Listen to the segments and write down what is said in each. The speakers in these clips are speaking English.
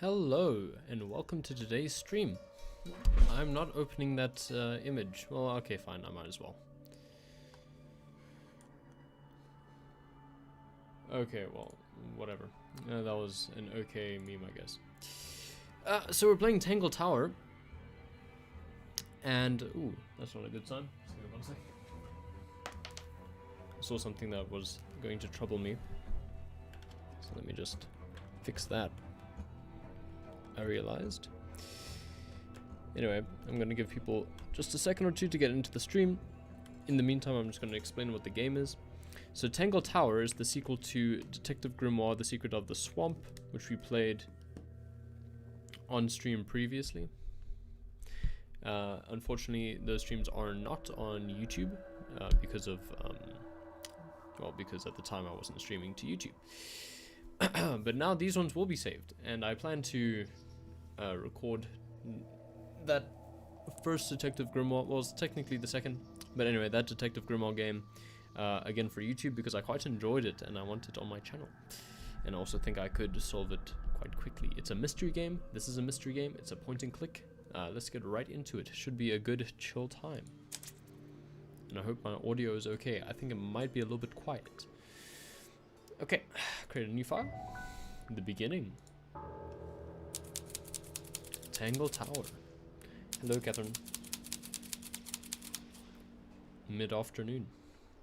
Hello and welcome to today's stream. I'm not opening that image. Well, okay, fine, I might as well. Okay, well, whatever. That was an okay meme, I guess. So we're playing Tangle Tower. And, ooh, that's not a good sign. Just give me 1 sec. I saw something that was going to trouble me. So let me just fix that. I realized. Anyway, I'm going to give people just a second or two to get into the stream. In the meantime, I'm just going to explain what the game is. So Tangle Tower is the sequel to Detective Grimoire, The Secret of the Swamp, which we played on stream previously. Unfortunately, those streams are not on YouTube because of, well, because at the time I wasn't streaming to YouTube. But now these ones will be saved, and I plan to record that first Detective Grimoire, well, it's technically the second, but anyway, that Detective Grimoire game again for YouTube because I quite enjoyed it and I want it on my channel, and I also think I could solve it quite quickly. It's a mystery game. This is a mystery game. It's a point and click. Let's get right into it. Should be a good chill time, and I hope my audio is okay. I think it might be a little bit quiet. Okay, create a new file. The beginning. Tangle Tower. Hello, Catherine. Mid-afternoon.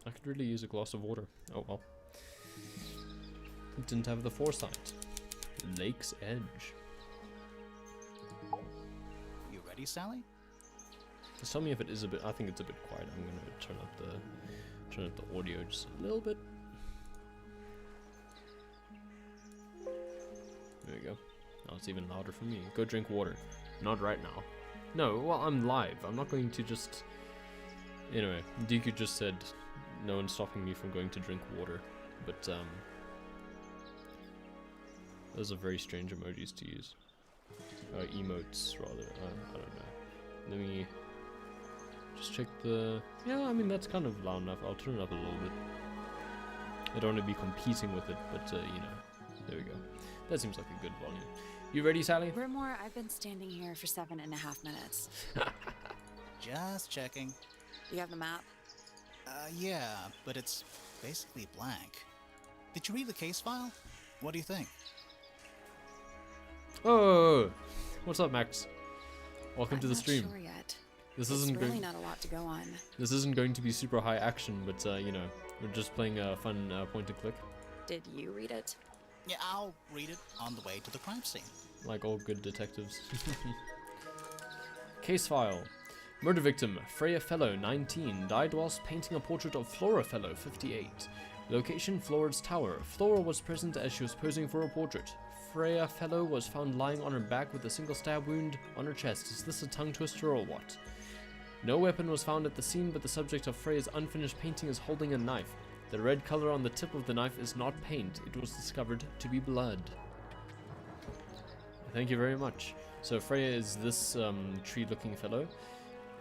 I could really use a glass of water. Oh well. Didn't have the foresight. Lake's Edge. You ready, Sally? Just tell me if it is a bit. I think it's a bit quiet. I'm gonna turn up the audio just a little bit. There we go. Now it's even louder for me. Go drink water. Not right now. No, well, I'm live. I'm not going to just... Anyway, Deku just said no one's stopping me from going to drink water. But, those are very strange emojis to use. Emotes, rather. I don't know. Let me just check the... Yeah, I mean, that's kind of loud enough. I'll turn it up a little bit. I don't want to be competing with it, but, you know. There we go. That seems like a good volume. You ready, Sally? Rumor, I've been standing here for 7.5 minutes. Just checking. You have the map? Yeah, but it's basically blank. Did you read the case file? What do you think? Oh, what's up, Max? Welcome I'm to the not stream. Sure yet. This It's isn't really going. not a lot to go on. This isn't going to be super high action, but you know, we're just playing a fun point and click, Did you read it? Yeah, I'll read it on the way to the crime scene. like all good detectives. Case file. Murder victim Freya Fellow, 19, died whilst painting a portrait of Flora Fellow, 58. Location: Flora's tower. Flora was present as she was posing for a portrait. Freya Fellow was found lying on her back with a single stab wound on her chest. Is this a tongue twister or what? No weapon was found at the scene, but the subject of Freya's unfinished painting is holding a knife. The red color on the tip of the knife is not paint. It was discovered to be blood. Thank you very much. So Freya is this tree-looking fellow,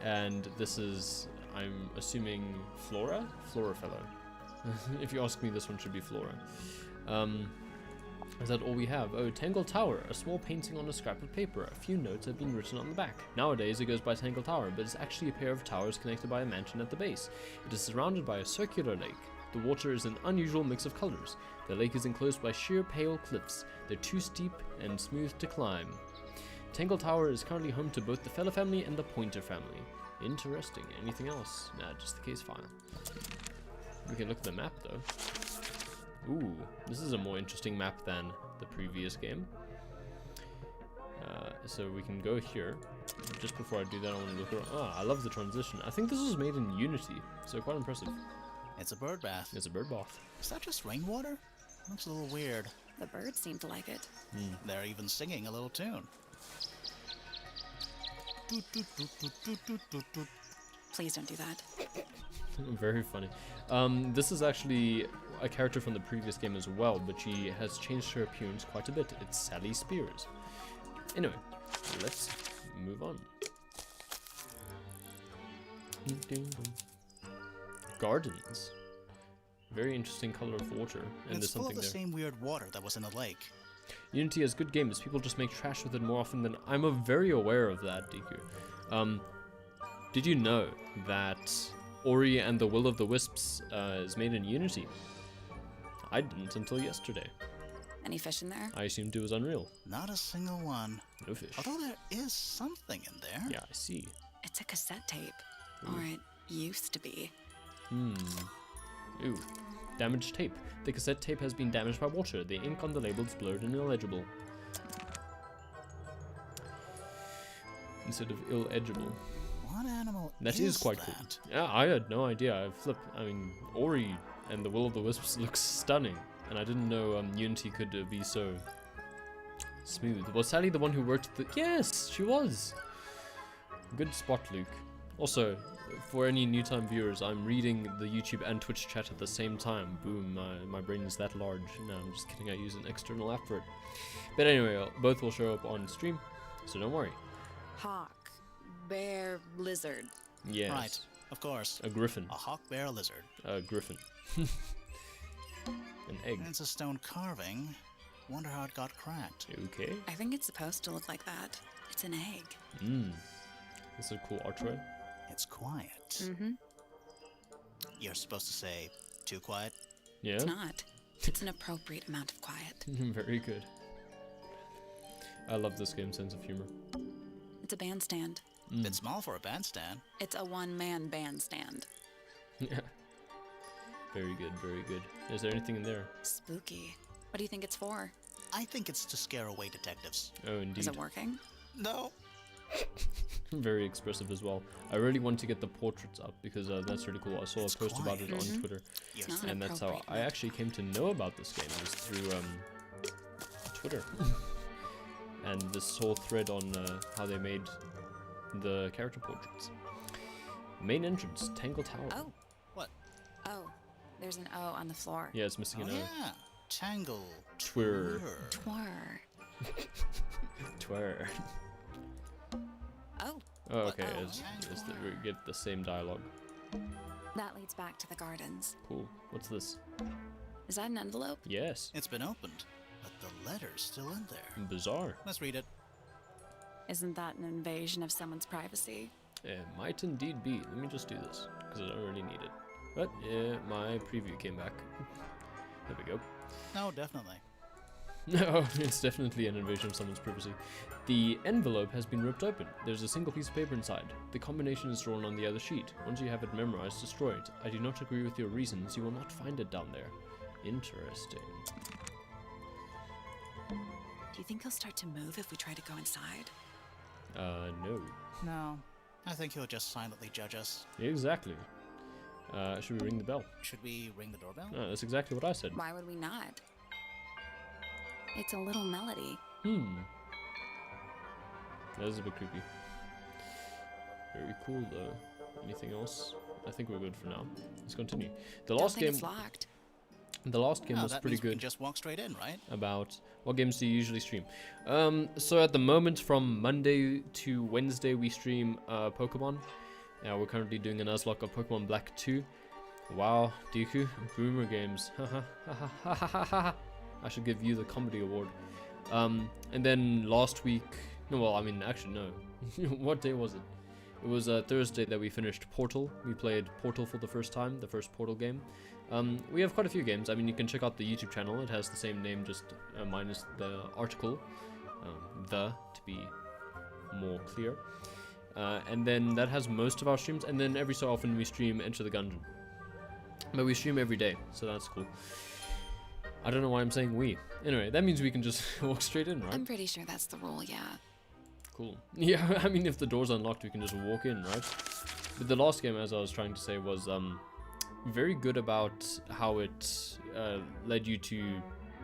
and this is, I'm assuming, Flora? Flora Fellow. If you ask me, this one should be Flora. Is that all we have? Oh, Tangle Tower, a small painting on a scrap of paper. A few notes have been written on the back. Nowadays it goes by Tangle Tower, but it's actually a pair of towers connected by a mansion at the base. It is surrounded by a circular lake. The water is an unusual mix of colors. The lake is enclosed by sheer pale cliffs. They're too steep and smooth to climb. Tangle Tower is currently home to both the Fellow family and the Pointer family. Interesting. Anything else? Nah, just the case file. We can look at the map though. Ooh, this is a more interesting map than the previous game. So we can go here. Just before I do that, I want to look around. Ah, I love the transition. I think this was made in Unity, so quite impressive. It's a bird bath. It's a bird bath. Is that just rainwater? Looks a little weird. The birds seem to like it. They're even singing a little tune. Doot, doot, doot, doot, doot, doot, doot, doot. Please don't do that. Very funny. This is actually a character from the previous game as well, but she has changed her appearance quite a bit. It's Sally Spears. Anyway, let's move on. Gardens. Very interesting color of water, and there's It's full something of the there. same weird water that was in the lake. Unity has good games. People just make trash with it more often than I'm very aware of that, Deku. Did you know that Ori and the Will of the Wisps is made in Unity? I didn't until yesterday. Any fish in there? I assumed it was Unreal. Not a single one. No fish. Although there is something in there. Yeah, I see. It's a cassette tape. Or it used to be. Ooh. Damaged tape. The cassette tape has been damaged by water. The ink on the label is blurred and illegible. Instead of illegible. What animal That is quite cool. that? Yeah, I had no idea. I mean, Ori and the Will of the Wisps looks stunning. And I didn't know Unity could be so smooth. Was Sally the one who worked the... Yes, she was! Good spot, Luke. Also, for any new time viewers, I'm reading the YouTube and Twitch chat at the same time. Boom, my brain is that large. No, I'm just kidding, I use an external app for it. But anyway, both will show up on stream, so don't worry. Hawk. Bear. Lizard. Yes. Right, of course. A griffin. A hawk, bear, a lizard. A griffin. An egg. It's a stone carving. Wonder how it got cracked. Okay. I think it's supposed to look like that. It's an egg. This is a cool archway. It's quiet. Mm-hmm. You're supposed to say, too quiet? Yeah. It's not. It's an appropriate amount of quiet. Very good. I love this game's sense of humor. It's a bandstand. Bit small for a bandstand. It's a one-man bandstand. Yeah. Very good, very good. Is there anything in there? Spooky. What do you think it's for? I think it's to scare away detectives. Oh, indeed. Is it working? No. Very expressive as well. I really want to get the portraits up because that's really cool. I saw a post about it on Twitter, You're It's not and that's how I actually came to know about this game, was through Twitter. And this whole thread on how they made the character portraits. Main entrance, Tangle Tower. Oh. What? Oh. There's an O on the floor. Yeah, it's missing Oh, an O. yeah. Tangle. Twir. Twir. Twir. Oh. Oh, okay. Oh, We get the same dialogue. That leads back to the gardens. Cool. What's this? Is that an envelope? Yes. It's been opened, but the letter's still in there. Bizarre. Let's read it. Mm-hmm. Isn't that an invasion of someone's privacy? It might indeed be. Let me just do this, because I don't really need it. But, my preview came back. There we go. No, definitely. No, it's definitely an invasion of someone's privacy. The envelope has been ripped open. There's a single piece of paper inside. The combination is drawn on the other sheet. Once you have it memorized, destroy it. I do not agree with your reasons. You will not find it down there. Interesting. Do you think he'll start to move if we try to go inside? No. No. I think he'll just silently judge us. Exactly. Should we ring the bell? Should we ring the doorbell? No, that's exactly what I said. Why would we not? It's a little melody. That is a bit creepy. Very cool, though. Anything else? I think we're good for now. Let's continue. The Don't last think game. it's locked. The last game Oh, was that pretty means we can good. just walk straight in, right? About what games do you usually stream? So at the moment, from Monday to Wednesday, we stream Pokemon. We're currently doing a Nuzlocke of Pokemon Black 2. Wow, Deku, boomer games. I should give you the comedy award. And then last week, no, well, I mean, actually, no. What day was it? It was Thursday that we finished Portal. We played Portal for the first time, the first Portal game. We have quite a few games. I mean, you can check out the YouTube channel. It has the same name, just minus the article. To be more clear. And then that has most of our streams. And then every so often we stream Enter the Gungeon. But we stream every day, so that's cool. I don't know why I'm saying we. Anyway, that means we can just walk straight in, right? I'm pretty sure that's the rule, yeah. Cool. Yeah, I mean, if the door's unlocked, we can just walk in, right? But the last game, as I was trying to say, was very good about how it led you to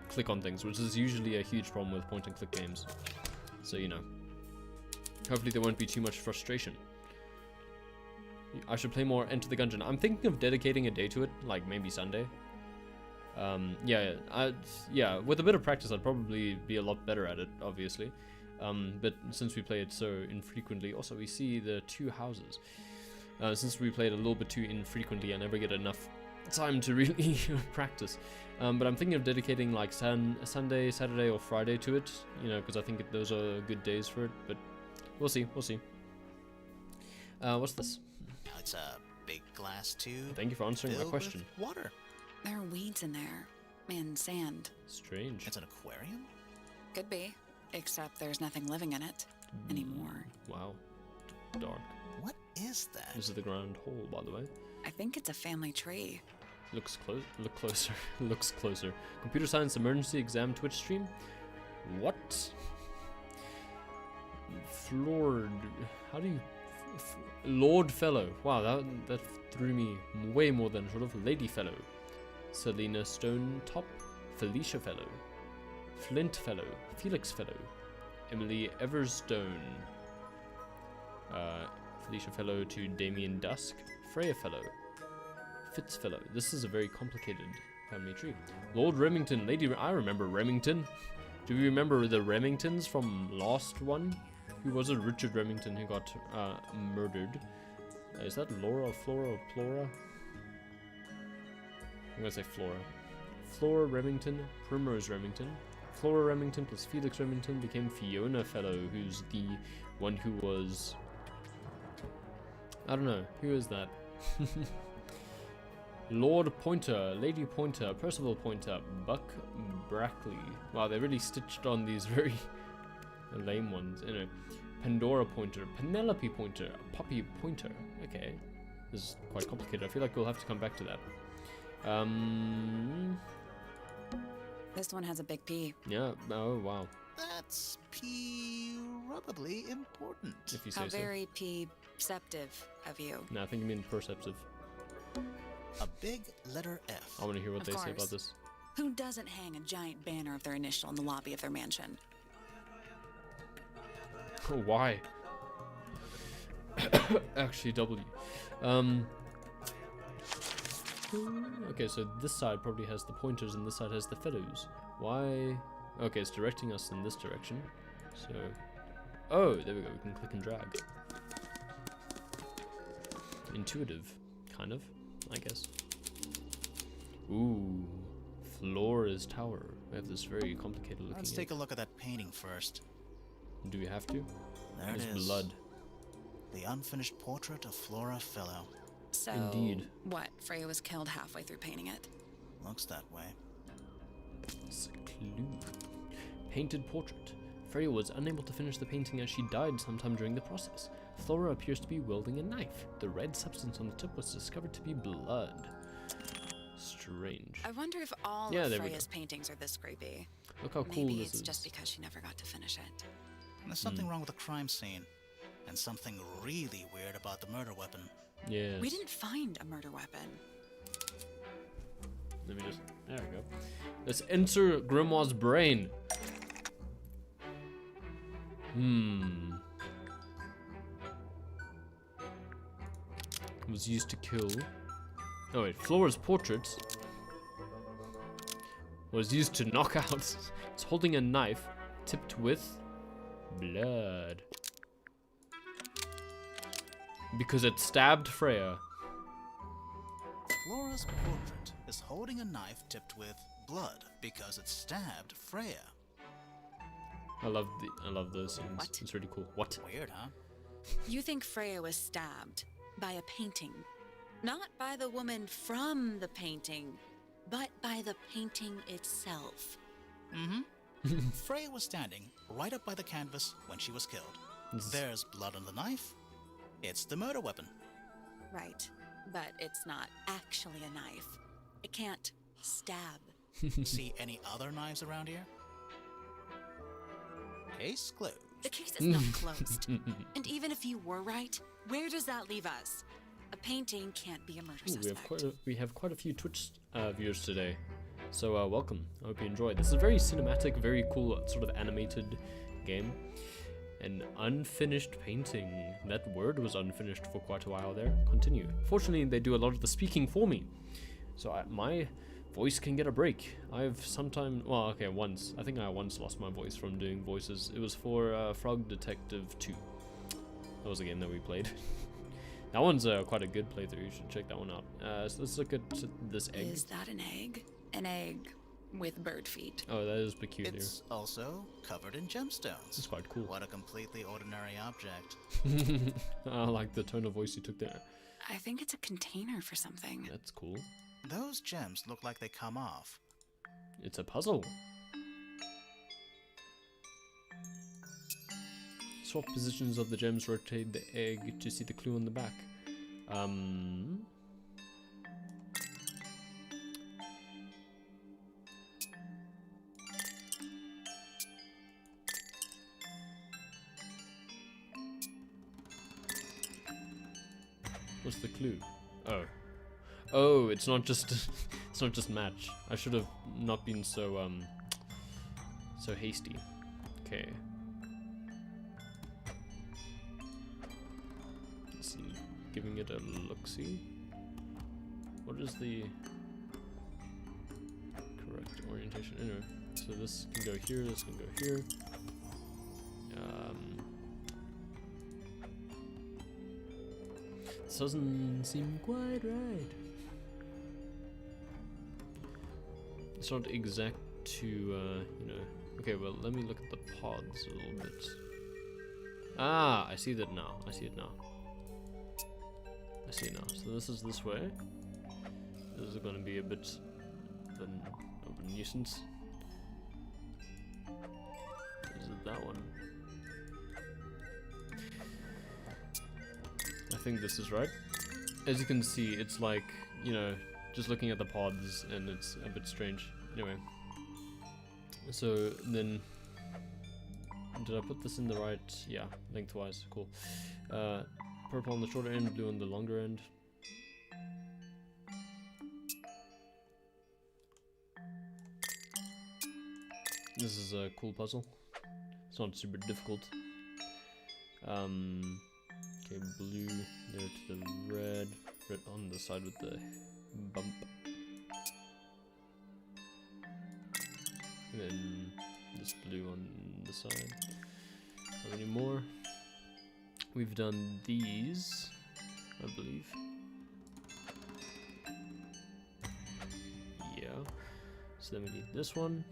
click on things, which is usually a huge problem with point-and-click games. So, you know. Hopefully there won't be too much frustration. I should play more Enter the Gungeon. I'm thinking of dedicating a day to it, like maybe Sunday. Yeah, with a bit of practice, I'd probably be a lot better at it, obviously. But since we play it so infrequently, also we see the two houses. Since we play it a little bit too infrequently, I never get enough time to really practice. But I'm thinking of dedicating like Sunday, Saturday, or Friday to it. You know, because I think those are good days for it. But we'll see. We'll see. What's this? It's a big glass tube. Thank you for answering my filled question. with water. There are weeds in there. And sand. Strange. It's an aquarium? Could be. Except there's nothing living in it anymore. Wow. Dark. What is that? This is the grand hall, by the way. I think it's a family tree. Looks close. Look closer. Looks closer. Computer science emergency exam Twitch stream. What? Floored. How do you? Lord Fellow. Wow, that threw me way more than sort of Lady Fellow. Selena Stone Top. Felicia Fellow. Flint Fellow. Felix Fellow. Emily Everstone. Felicia Fellow to Damien Dusk. Freya Fellow. Fitz Fellow. This is a very complicated family tree. Lord Remington. I remember Remington. Do you remember the Remingtons from last one? Who was it? Richard Remington who got murdered. Is that Laura, Flora, or Plora? I'm gonna say Flora. Flora Remington, Primrose Remington. Flora Remington plus Felix Remington became Fiona Fellow, who's the one who was... I don't know. Who is that? Lord Pointer, Lady Pointer, Percival Pointer, Buck Brackley. Wow, they really stitched on these very lame ones. You know, Pandora Pointer, Penelope Pointer, Puppy Pointer. Okay, this is quite complicated. I feel like we'll have to come back to that. This one has a big P. Yeah. Oh wow. That's probably important. If you say How so. very perceptive of you. No, I think you mean perceptive. A big letter F. I want to hear what Of they say course. about this. Who doesn't hang a giant banner of their initial in the lobby of their mansion? Why? Actually, W. Okay, so this side probably has the pointers and this side has the fellows. Why? Okay, it's directing us in this direction. So, oh, there we go. We can click and drag. Intuitive, kind of, I guess. Ooh, Flora's Tower. We have this very complicated looking. Let's take a look at that painting first. Do we have to? There it There's is. blood. The unfinished portrait of Flora Fellow. So, Indeed. what? Freya was killed halfway through painting it? Looks that way. It's a clue. Painted portrait. Freya was unable to finish the painting as she died sometime during the process. Flora appears to be wielding a knife. The red substance on the tip was discovered to be blood. Strange. I wonder if all Yeah, of there we Freya's go. paintings are this creepy. Look how cool Maybe this it's is. just because she never got to finish it. There's something wrong with the crime scene. And something really weird about the murder weapon. Yes. We didn't find a murder weapon. Let me just... There we go. Let's enter Grimoire's brain. Was used to kill... Oh wait, Flora's portrait was used to knock out. It's holding a knife tipped with blood. Because it stabbed Freya. Flora's portrait is holding a knife tipped with blood because it stabbed Freya. I love those scenes. What? It's really cool. What? Weird, huh? You think Freya was stabbed by a painting? Not by the woman from the painting, but by the painting itself. Mm-hmm. Freya was standing right up by the canvas when she was killed. There's blood on the knife. It's the murder weapon. Right, but it's not actually a knife. It can't stab. See any other knives around here? Case closed. The case is not closed. And even if you were right, where does that leave us? A painting can't be a murder Ooh, suspect. we have quite a few Twitch viewers today, so welcome. I hope you enjoyed. This is a very cinematic, very cool sort of animated game. An unfinished painting. That word was unfinished for quite a while there. Continue. Fortunately, they do a lot of the speaking for me, so my voice can get a break. I've sometimes, well, okay, once. I think I once lost my voice from doing voices. It was for Frog Detective 2. That was a game that we played. That one's quite a good playthrough. You should check that one out. So let's look at this egg. Is that an egg? An egg with bird feet. Oh, that is peculiar. It's also covered in gemstones. It's quite cool. What a completely ordinary object. I like the tone of voice you took there. I think it's a container for something. That's cool. Those gems look like they come off. It's a puzzle. Swap positions of the gems, rotate the egg to see the clue on the back. What's the clue? Oh, it's not just it's not just match. I should have not been so so hasty. Okay. Let's see. Giving it a look-see. What is the correct orientation? Anyway, so this can go here, this can go here. This doesn't seem quite right. It's not exact to, you know. Okay, well, let me look at the pods a little bit. Ah, I see that now. I see it now. I see it now. So this is this way. This is going to be a bit of a nuisance. Is it that one? I think this is right. As you can see, it's like, you know, just looking at the pods, and it's a bit strange. Anyway, so then, did I put this in the right? Yeah, lengthwise. Cool. Purple on the shorter end, blue on the longer end. This is a cool puzzle. It's not super difficult. Okay, blue there to the red on the side with the bump. And then this blue on the side. How many more? We've done these, I believe. Yeah. So then we need this one.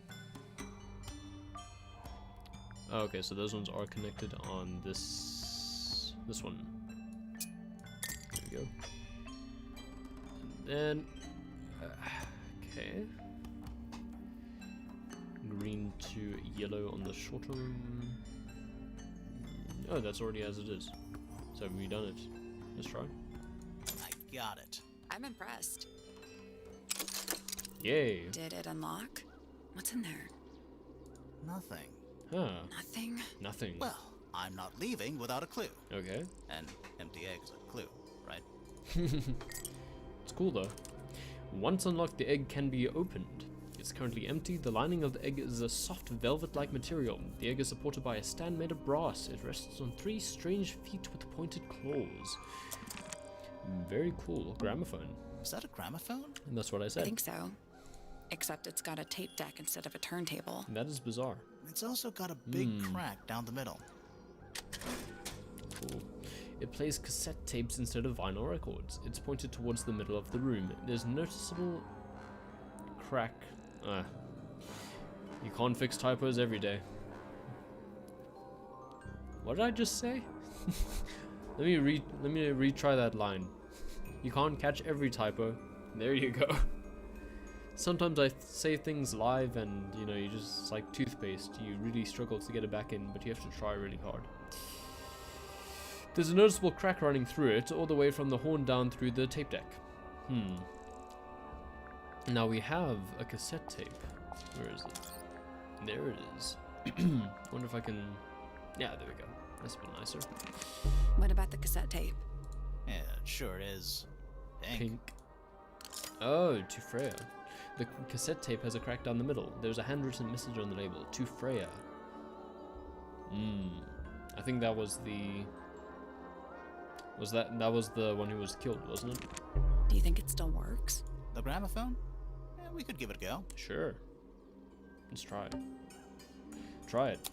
Oh, okay, so those ones are connected on this one. There we go. And then, okay. Green to yellow on the shorter. Oh, that's already as it is. So have we done it? Let's try. I got it. I'm impressed. Yay. Did it unlock? What's in there? Nothing. Huh. Nothing? Nothing. Well, I'm not leaving without a clue. Okay. An empty egg is a clue, right? It's cool though. Once unlocked, the egg can be opened. It's currently empty. The lining of the egg is a soft velvet-like material. The egg is supported by a stand made of brass. It rests on 3 strange feet with pointed claws. Very cool. Gramophone. Is that a gramophone? And that's what I said. I think so. Except it's got a tape deck instead of a turntable. That is bizarre. It's also got a big crack down the middle. Cool. It plays cassette tapes instead of vinyl records. It's pointed towards the middle of the room. There's noticeable crack. You can't fix typos every day. What did I just say? Let me retry that line. You can't catch every typo. There you go. Sometimes I say things live and, you know, you just, it's like toothpaste. You really struggle to get it back in, but you have to try really hard. There's a noticeable crack running through it, all the way from the horn down through the tape deck. Now we have a cassette tape. Where is it? There it is. Wonder if I can... Yeah, there we go. That's a bit nicer. What about the cassette tape? Yeah, it sure is. Pink. Oh, to Freya. The cassette tape has a crack down the middle. There's a handwritten message on the label. To Freya. I think that was the... That was the one who was killed, wasn't it? Do you think it still works? The gramophone? Yeah, we could give it a go. Sure. Let's try it. Try it.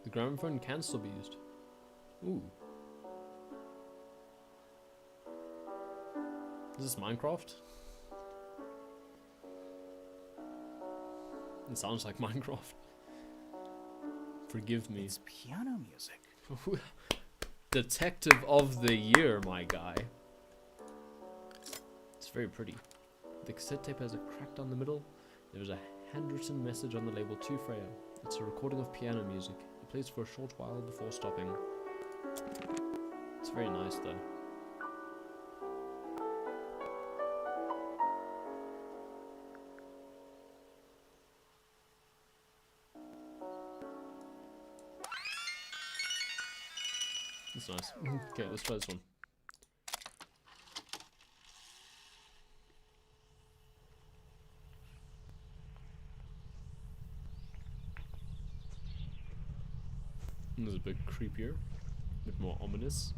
The gramophone can still be used. Ooh. Is this Minecraft? It sounds like Minecraft. Forgive me. It's piano music. Detective of the Year, my guy. It's very pretty. The cassette tape has a crack down the middle. There's a handwritten message on the label to Freya. It's a recording of piano music. It plays for a short while before stopping. It's very nice though. That's nice. Okay, let's try this one. This is a bit creepier, a bit more ominous.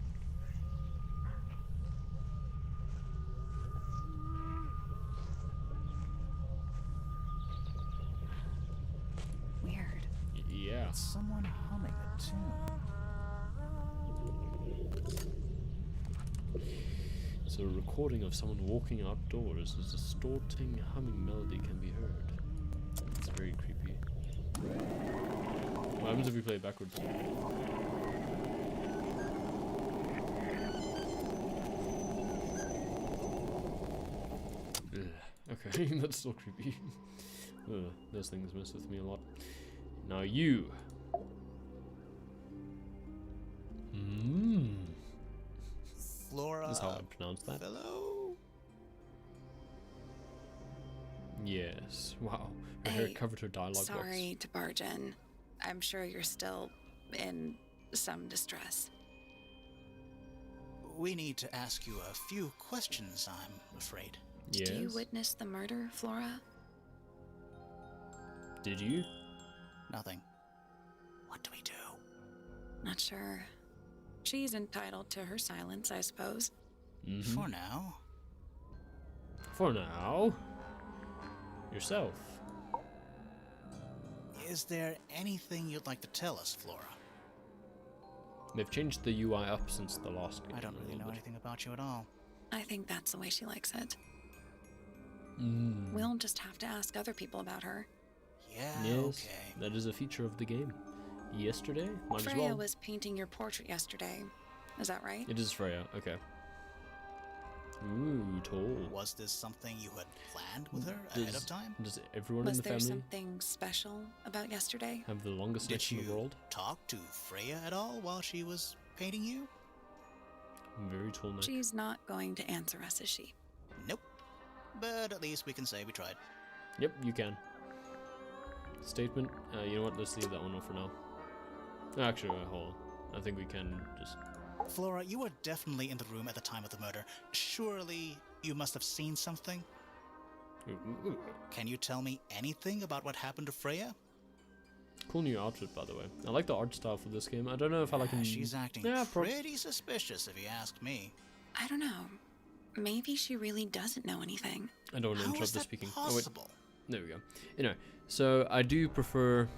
Weird. Yeah. It's someone humming a tune. It's a recording of someone walking outdoors. A distorting humming melody can be heard. It's very creepy. What happens if we play it backwards? Ugh. Okay, that's still creepy. Ugh, those things mess with me a lot. Now you. Flora. That's how I pronounce that. Fellow? Yes. Wow. Her hair covered her dialogue box. Sorry to barge in. I'm sure you're still in some distress. We need to ask you a few questions, I'm afraid. Yes. Did you witness the murder, Flora? Did you? Nothing. What do we do? Not sure. She's entitled to her silence, I suppose. For now. For now. Yourself. Is there anything you'd like to tell us, Flora? They've changed the UI up since the last game. I don't really know anything about you at all. I think that's the way she likes it. We'll just have to ask other people about her. Yeah, Yes, okay. that is a feature of the game. Yesterday? Might as Freya well. was painting your portrait yesterday. Is that right? It is Freya, okay. Ooh, tall. Was this something you had planned with her ahead of time? Does everyone Was in the there family something special about yesterday? have the longest neck Did in the you world? talk to Freya at all while she was painting you? Very tall neck. She's not going to answer us, is she? Nope. But at least we can say we tried. Yep, you can. Statement. You know what? Let's leave that one off for now. Actually, hold on. I think we can just... Flora, you were definitely in the room at the time of the murder. Surely you must have seen something? Can you tell me anything about what happened to Freya? Cool new outfit, by the way. I like the art style for this game. I don't know if I like... She's acting pretty suspicious, if you ask me. I don't know. Maybe she really doesn't know anything. I don't want to How interrupt is the that speaking. possible? There we go. Anyway, so I do prefer...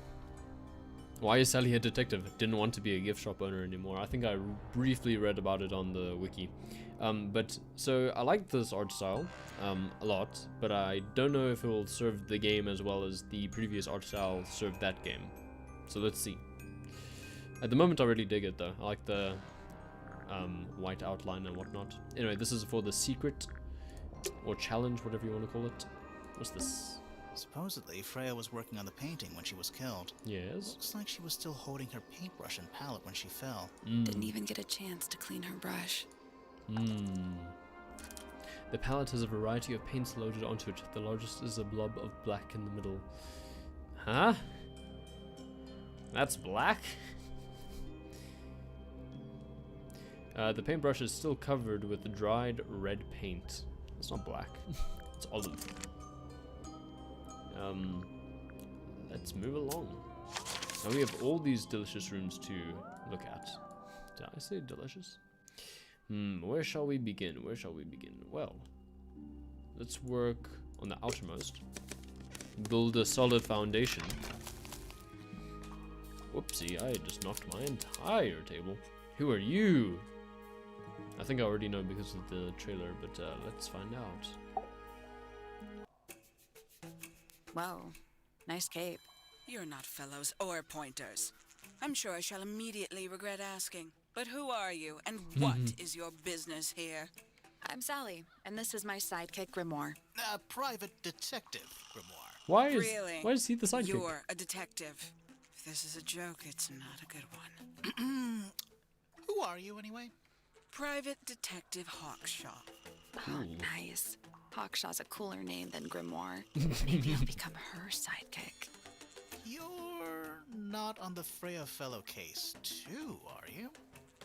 Why is Sally a detective? Didn't want to be a gift shop owner anymore. I think I briefly read about it on the wiki. But so I like this art style a lot, but I don't know if it will serve the game as well as the previous art style served that game. So let's see. At the moment I really dig it though. I like the white outline and whatnot. Anyway, this is for the secret or challenge, whatever you want to call it. What's this? Supposedly, Freya was working on the painting when she was killed. Yes. Looks like she was still holding her paintbrush and palette when she fell. Didn't even get a chance to clean her brush. The palette has a variety of paints loaded onto it. The largest is a blob of black in the middle. Huh? That's black? The paintbrush is still covered with dried red paint. It's not black. It's olive. Let's move along. Now we have all these delicious rooms to look at. Did I say delicious? Where shall we begin? Where shall we begin? Well, let's work on the outermost. Build a solid foundation. Whoopsie, I just knocked my entire table. Who are you? I think I already know because of the trailer, but let's find out. Whoa, nice cape. You're not fellows or pointers. I'm sure I shall immediately regret asking. But who are you, and what is your business here? I'm Sally, and this is my sidekick, Grimoire. Private detective, Grimoire. Why Really? is he the sidekick? You're a detective. If this is a joke, it's not a good one. Who are you, anyway? Private Detective Hawkshaw. Oh, nice. Hawkshaw's a cooler name than Grimoire. Maybe I'll become her sidekick. You're not on the Freya Fellow case, too, are you?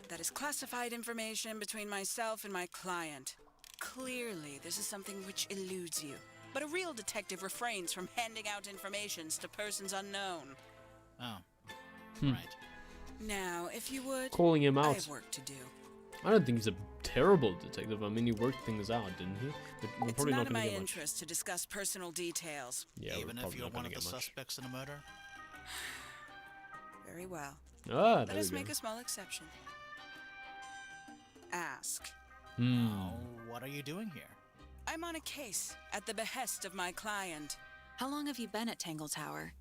That is classified information between myself and my client. Clearly, this is something which eludes you. But a real detective refrains from handing out informations to persons unknown. Oh, right. Now, if you would, Calling him I out. have work to do. I don't think he's a terrible detective. I mean, he worked things out, didn't he? But we're It's probably not not in going my to get interest to discuss personal details. much. Yeah, Even we're if probably you're not one going of to the get much. suspects in a murder? Very well. Ah, Let there us we make go. a small exception. Ask. Oh, what are you doing here? I'm on a case at the behest of my client. How long have you been at Tangle Tower?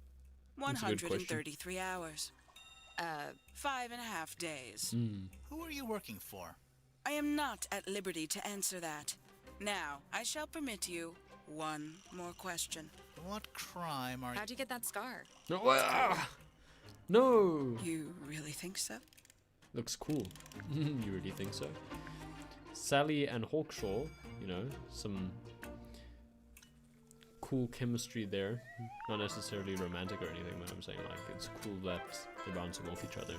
That's a good question. 133 hours. 5.5 days. Who are you working for? I am not at liberty to answer that. Now, I shall permit you one more question. What crime are you... How'd you get that scar? No, no. You really think so? Looks cool. You really think so? Sally and Hawkshaw, you know, some cool chemistry there. Not necessarily romantic or anything, but I'm saying like it's cool that they're bouncing off each other.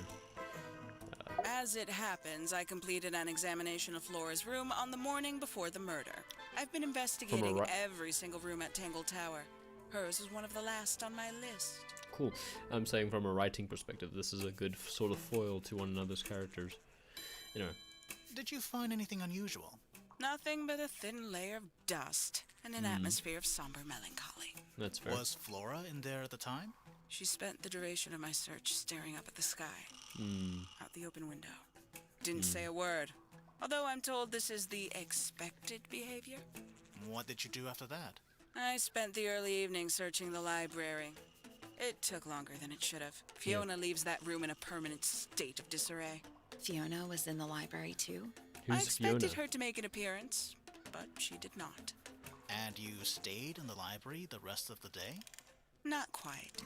As it happens, I completed an examination of Flora's room on the morning before the murder. I've been investigating every single room at Tangle Tower. Hers was one of the last on my list. Cool. I'm saying from a writing perspective, this is a good sort of foil to one another's characters. You know. Did you find anything unusual? Nothing but a thin layer of dust and an atmosphere of somber melancholy. That's fair. Was Flora in there at the time? She spent the duration of my search staring up at the sky, out the open window. Didn't say a word, although I'm told this is the expected behavior. What did you do after that? I spent the early evening searching the library. It took longer than it should have. Fiona leaves that room in a permanent state of disarray. Fiona was in the library too? I Who's expected Fiona? her to make an appearance, but she did not. And you stayed in the library the rest of the day? Not quite.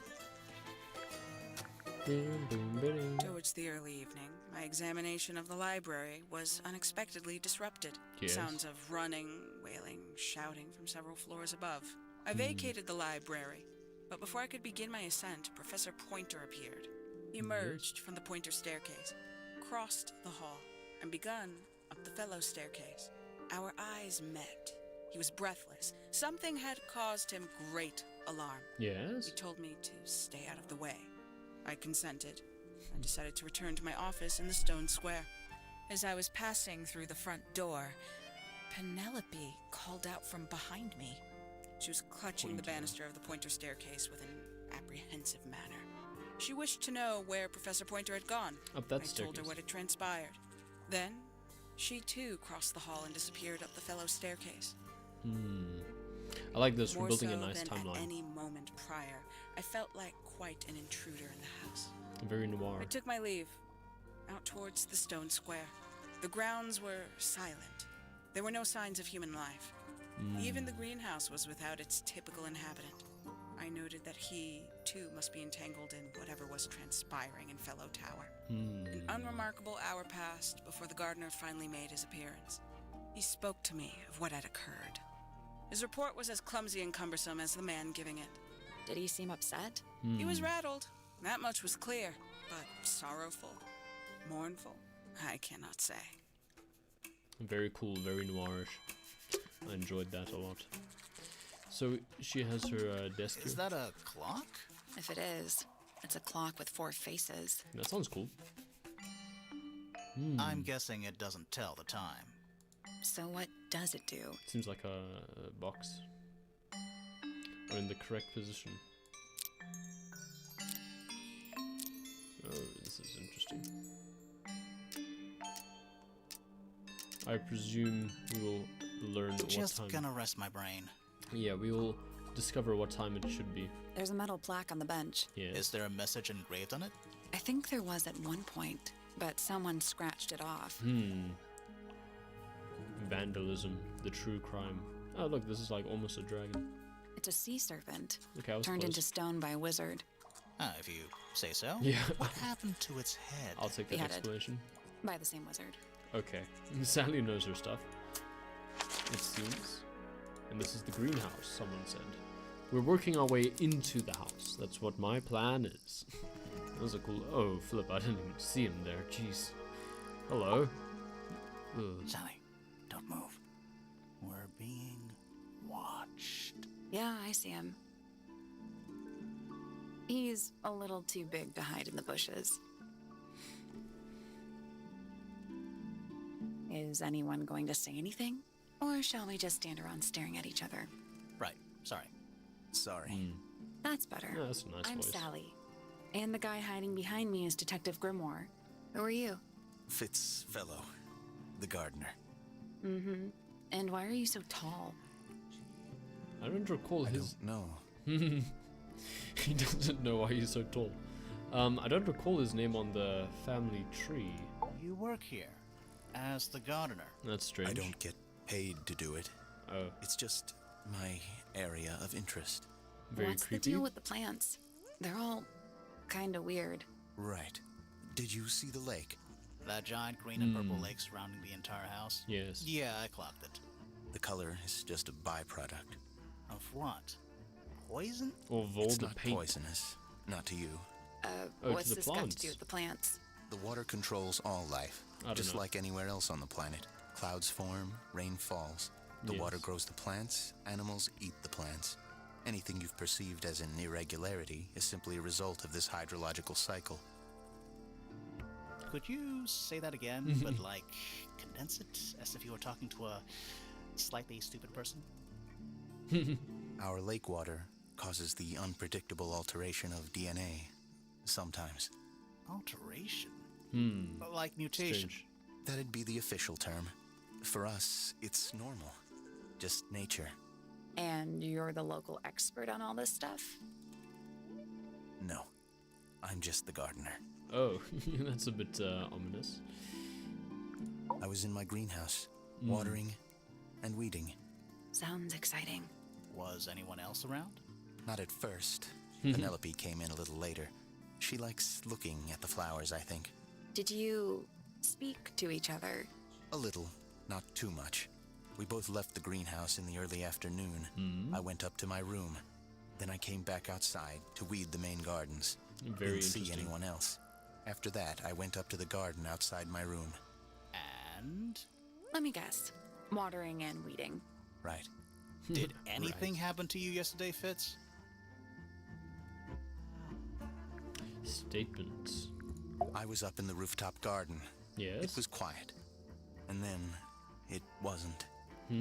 Towards the early evening, my examination of the library was unexpectedly disrupted. Yes. Sounds of running, wailing, shouting from several floors above. I vacated the library, but before I could begin my ascent, Professor Pointer appeared. He emerged from the Pointer staircase, crossed the hall, and begun up the fellow staircase. Our eyes met. He was breathless. Something had caused him great alarm. Yes? He told me to stay out of the way. I consented. I decided to return to my office in the stone square. As I was passing through the front door, Penelope called out from behind me. She was clutching the banister of the Pointer staircase with an apprehensive manner. She wished to know where Professor Pointer had gone. Up that I staircase. told her what had transpired. Then, she too crossed the hall and disappeared up the fellow staircase. I like this. We're More building so a nice than at timeline. any moment prior, I felt like quite an intruder in the house. Very noir. I took my leave, out towards the stone square. The grounds were silent. There were no signs of human life. Even the greenhouse was without its typical inhabitant. I noted that he, too, must be entangled in whatever was transpiring in Fellow Tower. An unremarkable hour passed before the gardener finally made his appearance. He spoke to me of what had occurred. His report was as clumsy and cumbersome as the man giving it. Did he seem upset? He was rattled. That much was clear. But sorrowful, mournful, I cannot say. Very cool, very noirish. I enjoyed that a lot. So she has her desk Is here. that a clock? If it is, it's a clock with 4 faces. That sounds cool. I'm guessing it doesn't tell the time. So what does it do? Seems like a box. Or in the correct position. Oh, this is interesting. I presume we will learn what Just time. gonna rest my brain. Yeah, we will discover what time it should be. There's a metal plaque on the bench. Yes. Is there a message engraved on it? I think there was at one point, but someone scratched it off. Vandalism, the true crime. Oh, look, this is like almost a dragon. It's a sea serpent, Okay, I was turned close. into stone by a wizard. Ah, if you say so. Yeah. What happened to its head? I'll take that Beheaded. explanation. By the same wizard. Okay. Sally knows her stuff. It seems. And this is the greenhouse, someone said. We're working our way into the house. That's what my plan is. That was a cool... Oh, flip, I didn't even see him there. Jeez. Hello. Ugh. Sally, don't move. We're being watched. Yeah, I see him. He's a little too big to hide in the bushes. Is anyone going to say anything? Or shall we just stand around staring at each other? Right, sorry. Sorry. That's better. Yeah, that's a nice I'm voice. Sally. And the guy hiding behind me is Detective Grimoire. Who are you? Fitzfellow, the gardener. Mm-hmm. And why are you so tall? I don't recall I his... don't know. He doesn't know why he's so tall. I don't recall his name on the family tree. You work here as the gardener. That's strange. I don't get paid to do it. Oh, It's just my area of interest. very What's creepy. the deal with the plants? They're all kind of weird. Right. Did you see the lake? That giant green and purple lake surrounding the entire house? Yes. Yeah, I clocked it. The color is just a byproduct. Of what? Poison? Or all It's the not paint. poisonous. Not to you. Oh, to What's the this got to plants. do with the plants? The water controls all life, I don't just know. like anywhere else on the planet. Clouds form, rain falls. The water Yes. grows the plants, animals eat the plants. Anything you've perceived as an irregularity is simply a result of this hydrological cycle. Could you say that again, but like condense it as if you were talking to a slightly stupid person? Our lake water causes the unpredictable alteration of DNA. Sometimes. Alteration? Hmm. Like mutation? Strange. That'd be the official term. For us, it's normal. Just nature. And you're the local expert on all this stuff? No. I'm just the gardener. Oh, that's a bit ominous. I was in my greenhouse, watering and weeding. Sounds exciting. Was anyone else around? Not at first. Penelope came in a little later. She likes looking at the flowers, I think. Did you speak to each other? A little, not too much. We both left the greenhouse in the early afternoon. I went up to my room. Then I came back outside to weed the main gardens. Very Didn't see interesting. anyone else. After that, I went up to the garden outside my room. And Let me guess. Watering and weeding. Right. did anything happen to you yesterday, Fitz? Statements. I was up in the rooftop garden. Yes. It was quiet. And then it wasn't.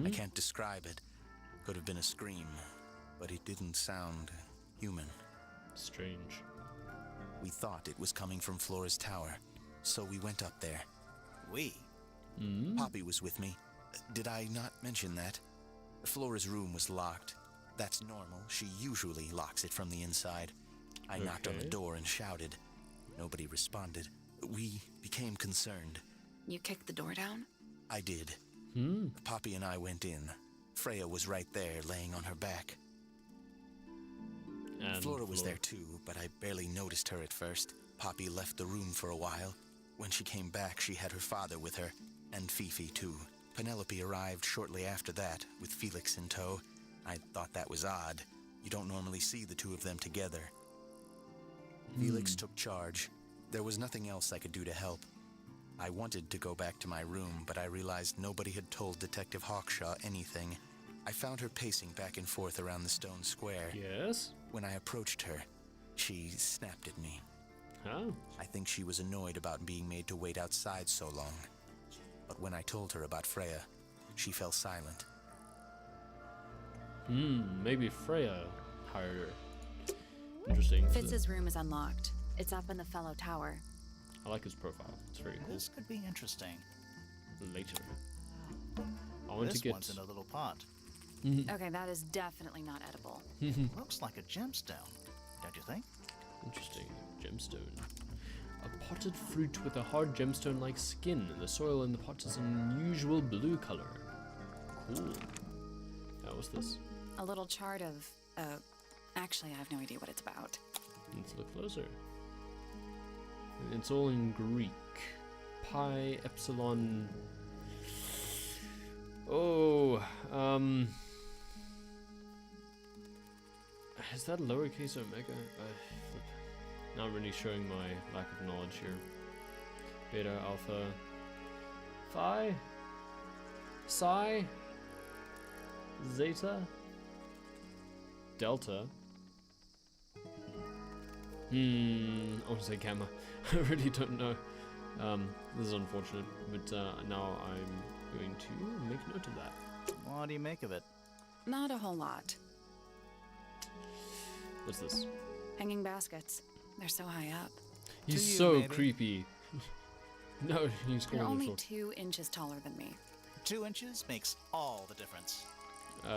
I can't describe it. Could have been a scream, but it didn't sound human. Strange. We thought it was coming from Flora's tower, so we went up there. We? Poppy was with me. Did I not mention that? Flora's room was locked. That's normal. She usually locks it from the inside. I knocked on the Okay. door and shouted. Nobody responded. We became concerned. You kicked the door down? I did. Poppy and I went in. Freya was right there, laying on her back. And Flora was there too, but I barely noticed her at first. Poppy left the room for a while. When she came back, she had her father with her, and Fifi too. Penelope arrived shortly after that, with Felix in tow. I thought that was odd. You don't normally see the two of them together. Felix took charge. There was nothing else I could do to help. I wanted to go back to my room, but I realized nobody had told Detective Hawkshaw anything. I found her pacing back and forth around the stone square. Yes. When I approached her, she snapped at me. How? I think she was annoyed about being made to wait outside so long. But when I told her about Freya, she fell silent. Maybe Freya hired her. Interesting. Fitz's room is unlocked. It's up in the fellow tower. I like his profile. It's very cool. This could be interesting. Later. I want This to get... one's in a little pot. Okay, that is definitely not edible. Looks like a gemstone, don't you think? Interesting. Gemstone. A potted fruit with a hard gemstone-like skin. The soil in the pot is an unusual blue color. Cool. What's this? A little chart of, actually, I have no idea what it's about. Let's look closer. It's all in Greek. Pi, epsilon... Oh, is that lowercase omega? Not really showing my lack of knowledge here. Beta, alpha, phi, psi, zeta, delta. I want to say gamma. I really don't know. This is unfortunate, but now I'm going to make note of that. What do you make of it? Not a whole lot. What's this? Hanging baskets. They're so high up. He's you, so maybe. creepy. No, he's You're calling only short. 2 inches taller than me. 2 inches makes all the difference. Okay,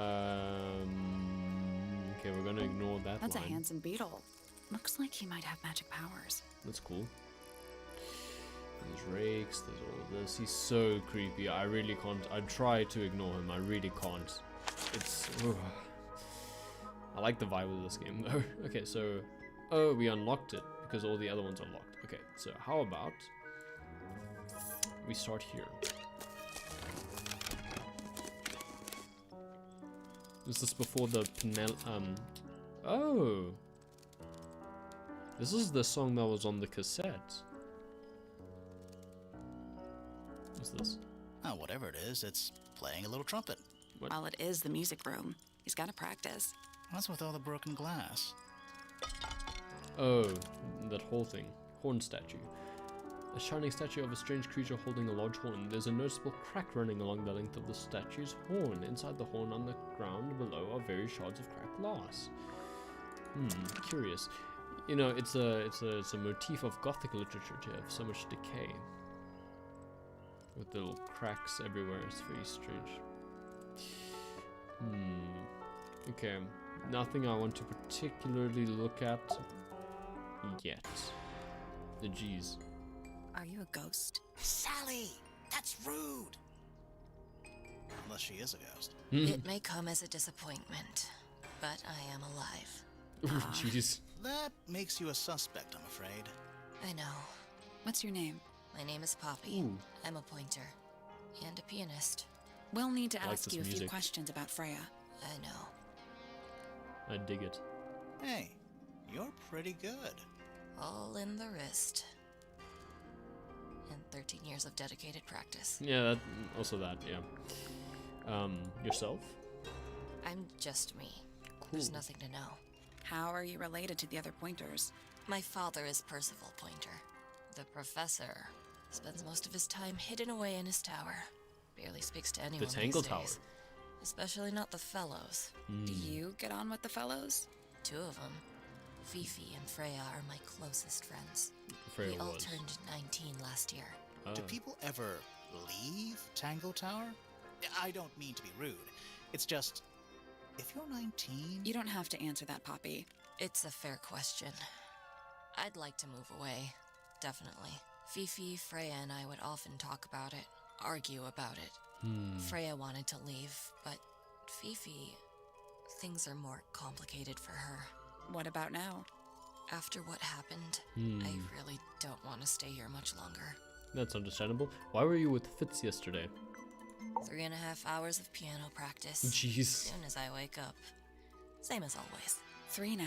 we're gonna ignore that That's line. a handsome beetle. Looks like he might have magic powers. That's cool. There's rakes, there's all this. He's so creepy. I really can't. I try to ignore him. I really can't. It's... ugh. I like the vibe of this game though. Okay, so... Oh, we unlocked it because all the other ones are locked. Okay, so how about... we start here. Is this before the Oh! This is the song that was on the cassette. What's this? Oh, whatever it is, it's playing a little trumpet. While it is the music room, he's got to practice. What's with all the broken glass? Oh, that whole thing. Horn statue. A shining statue of a strange creature holding a large horn. There's a noticeable crack running along the length of the statue's horn. Inside the horn on the ground below are various shards of cracked glass. Curious. You know, it's a motif of Gothic literature to have so much decay. With little cracks everywhere. It's very strange. Okay. Nothing I want to particularly look at yet. The G's. Are you a ghost? Sally! That's rude! Unless she is a ghost. It may come as a disappointment, but I am alive. Jeez. That makes you a suspect, I'm afraid. I know. What's your name? My name is Poppy. Ooh. I'm a pointer and a pianist. We'll need to I like ask this you a few music. questions about Freya. I know. I dig it. Hey, you're pretty good. All in the wrist. And 13 years of dedicated practice. Yeah, that, also that, yeah. Yourself? I'm just me. Cool. There's nothing to know. How are you related to the other pointers? My father is Percival Pointer. The professor spends most of his time hidden away in his tower. Barely speaks to anyone Tangle these Tower. days. Especially not the fellows. Do you get on with the fellows? 2 of them. Fifi and Freya are my closest friends. Freya We all was. turned 19 last year. Oh. Do people ever leave Tangle Tower? I don't mean to be rude. It's just, if you're 19... You don't have to answer that, Poppy. It's a fair question. I'd like to move away. Definitely. Fifi, Freya, and I would often talk about it, argue about it. Freya wanted to leave, but Fifi... things are more complicated for her. What about now? After what happened, I really don't want to stay here much longer. That's understandable. Why were you with Fitz yesterday? 3.5 hours of piano practice. Jeez. As soon as I wake up. Same as always. 3.5.